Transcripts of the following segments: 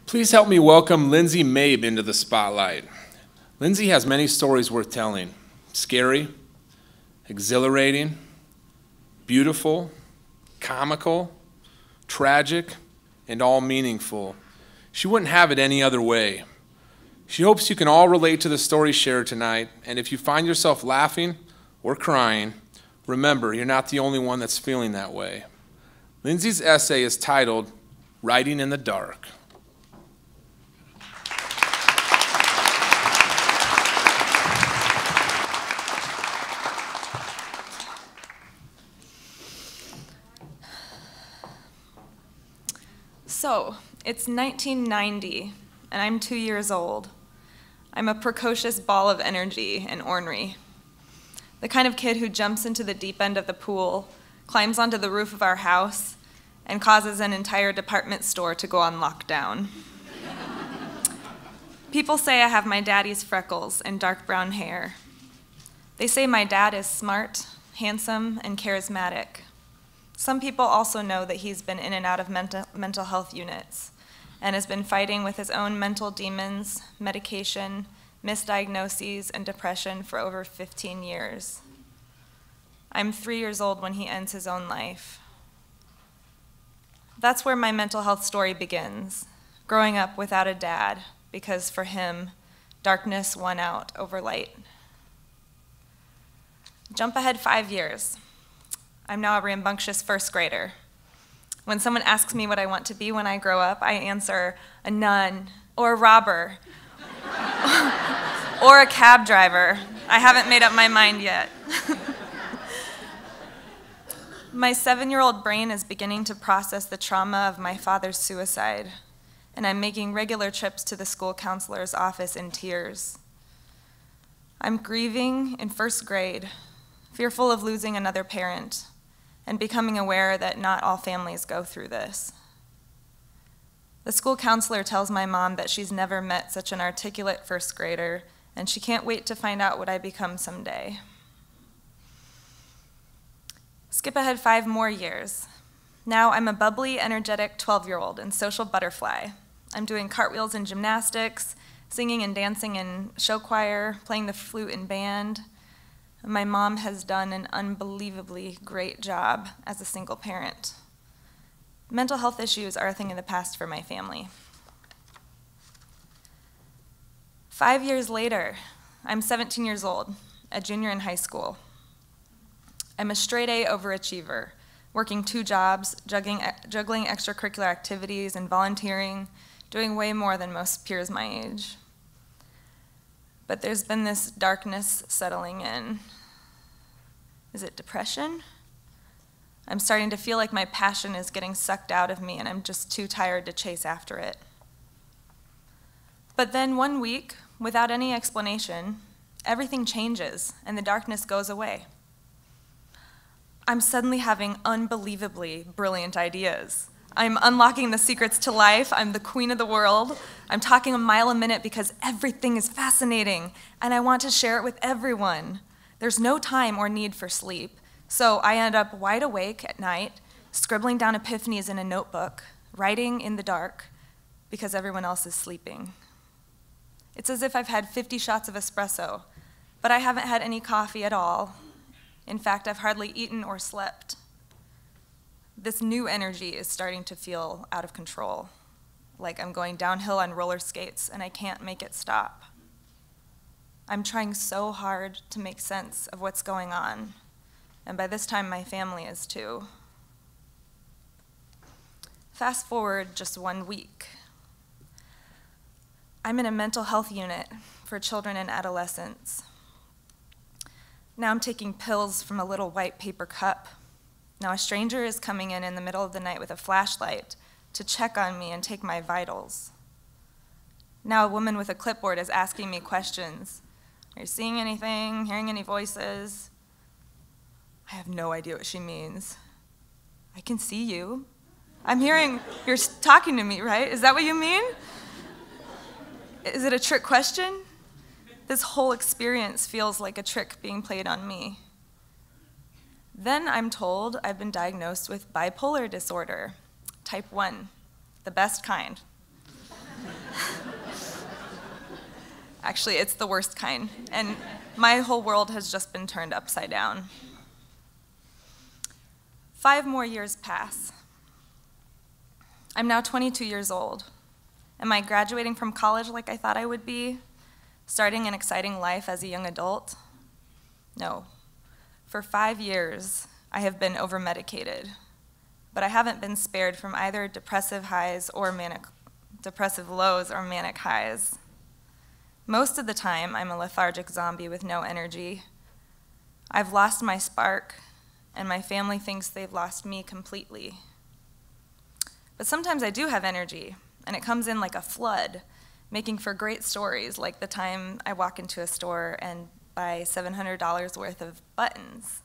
Please help me welcome Lindsey Mabe into the spotlight. Lindsey has many stories worth telling. Scary, exhilarating, beautiful, comical, tragic, and all meaningful. She wouldn't have it any other way. She hopes you can all relate to the story shared tonight, and if you find yourself laughing or crying, remember, you're not the only one that's feeling that way. Lindsey's essay is titled, Writing in the Dark. So, it's 1990, and I'm 2 years old. I'm a precocious ball of energy and ornery. The kind of kid who jumps into the deep end of the pool, climbs onto the roof of our house, and causes an entire department store to go on lockdown. People say I have my daddy's freckles and dark brown hair. They say my dad is smart, handsome, and charismatic. Some people also know that he's been in and out of mental health units and has been fighting with his own mental demons, medication, misdiagnoses, and depression for over 15 years. I'm 3 years old when he ends his own life. That's where my mental health story begins, growing up without a dad, because for him, darkness won out over light. Jump ahead 5 years. I'm now a rambunctious first grader. When someone asks me what I want to be when I grow up, I answer a nun, or a robber, or a cab driver. I haven't made up my mind yet. My 7-year-old brain is beginning to process the trauma of my father's suicide, and I'm making regular trips to the school counselor's office in tears. I'm grieving in first grade, fearful of losing another parent, and becoming aware that not all families go through this. The school counselor tells my mom that she's never met such an articulate first grader, and she can't wait to find out what I become someday. Skip ahead 5 more years. Now I'm a bubbly, energetic 12-year-old and social butterfly. I'm doing cartwheels in gymnastics, singing and dancing in show choir, playing the flute in band. My mom has done an unbelievably great job as a single parent. Mental health issues are a thing of the past for my family. 5 years later, I'm 17 years old, a junior in high school. I'm a straight-A overachiever, working 2 jobs, juggling extracurricular activities and volunteering, doing way more than most peers my age. But there's been this darkness settling in. Is it depression? I'm starting to feel like my passion is getting sucked out of me and I'm just too tired to chase after it. But then one week, without any explanation, everything changes and the darkness goes away. I'm suddenly having unbelievably brilliant ideas. I'm unlocking the secrets to life. I'm the queen of the world. I'm talking a mile a minute because everything is fascinating, and I want to share it with everyone. There's no time or need for sleep, so I end up wide awake at night, scribbling down epiphanies in a notebook, writing in the dark, because everyone else is sleeping. It's as if I've had 50 shots of espresso, but I haven't had any coffee at all. In fact, I've hardly eaten or slept. This new energy is starting to feel out of control, like I'm going downhill on roller skates and I can't make it stop. I'm trying so hard to make sense of what's going on, and by this time my family is too. Fast forward just 1 week. I'm in a mental health unit for children and adolescents. Now I'm taking pills from a little white paper cup. Now a stranger is coming in the middle of the night with a flashlight to check on me and take my vitals. Now a woman with a clipboard is asking me questions. Are you seeing anything, hearing any voices? I have no idea what she means. I can see you. I'm hearing, you're talking to me, right? Is that what you mean? Is it a trick question? This whole experience feels like a trick being played on me. Then I'm told I've been diagnosed with bipolar disorder, type 1, the best kind. Actually, it's the worst kind, and my whole world has just been turned upside down. 5 more years pass. I'm now 22 years old. Am I graduating from college like I thought I would be? Starting an exciting life as a young adult? No. For 5 years, I have been over-medicated, but I haven't been spared from either depressive lows or manic highs. Most of the time, I'm a lethargic zombie with no energy. I've lost my spark, and my family thinks they've lost me completely. But sometimes I do have energy, and it comes in like a flood, making for great stories, like the time I walk into a store and buy $700 worth of buttons.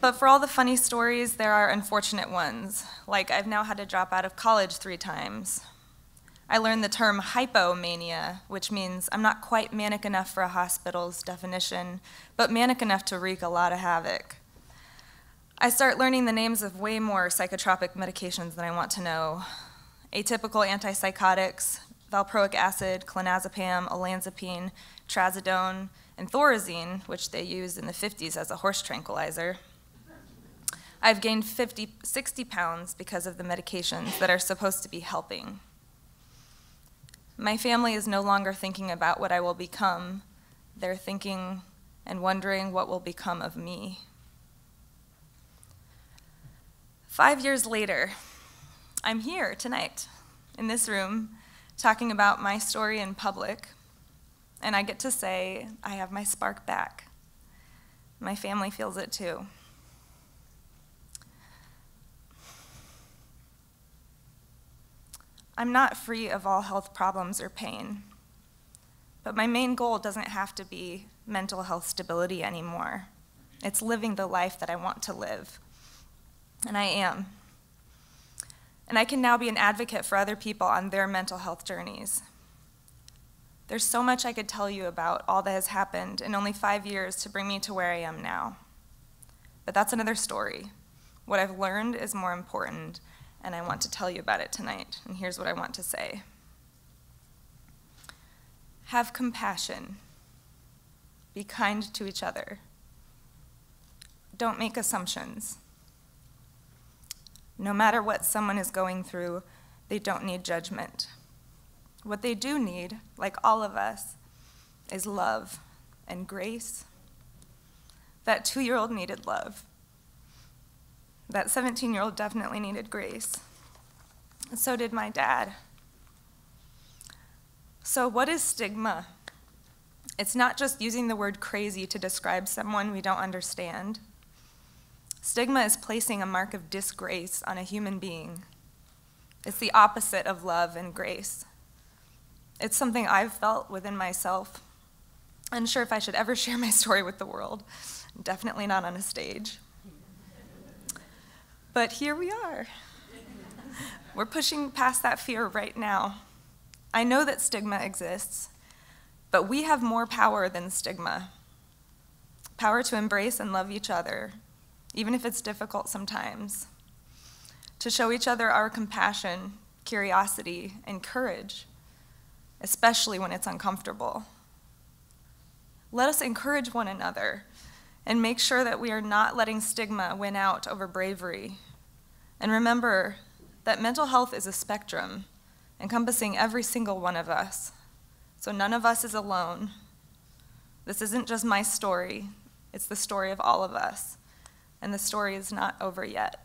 But for all the funny stories, there are unfortunate ones, like I've now had to drop out of college 3 times. I learned the term hypomania, which means I'm not quite manic enough for a hospital's definition, but manic enough to wreak a lot of havoc. I start learning the names of way more psychotropic medications than I want to know. Atypical antipsychotics, valproic acid, clonazepam, olanzapine, trazodone, and thorazine, which they used in the 50s as a horse tranquilizer. I've gained 60 pounds because of the medications that are supposed to be helping. My family is no longer thinking about what I will become. They're thinking and wondering what will become of me. 5 years later, I'm here tonight in this room talking about my story in public, and I get to say I have my spark back. My family feels it too. I'm not free of all health problems or pain, but my main goal doesn't have to be mental health stability anymore. It's living the life that I want to live, and I am. And I can now be an advocate for other people on their mental health journeys. There's so much I could tell you about all that has happened in only 5 years to bring me to where I am now. But that's another story. What I've learned is more important, and I want to tell you about it tonight. And here's what I want to say. Have compassion. Be kind to each other. Don't make assumptions. No matter what someone is going through, they don't need judgment. What they do need, like all of us, is love and grace. That 2-year-old needed love. That 17-year-old definitely needed grace. And so did my dad. So what is stigma? It's not just using the word crazy to describe someone we don't understand. Stigma is placing a mark of disgrace on a human being. It's the opposite of love and grace. It's something I've felt within myself. Unsure if I should ever share my story with the world. Definitely not on a stage. But here we are. We're pushing past that fear right now. I know that stigma exists, but we have more power than stigma. Power to embrace and love each other, even if it's difficult sometimes. To show each other our compassion, curiosity, and courage, especially when it's uncomfortable. Let us encourage one another and make sure that we are not letting stigma win out over bravery. And remember that mental health is a spectrum encompassing every single one of us. So none of us is alone. This isn't just my story, it's the story of all of us. And the story is not over yet.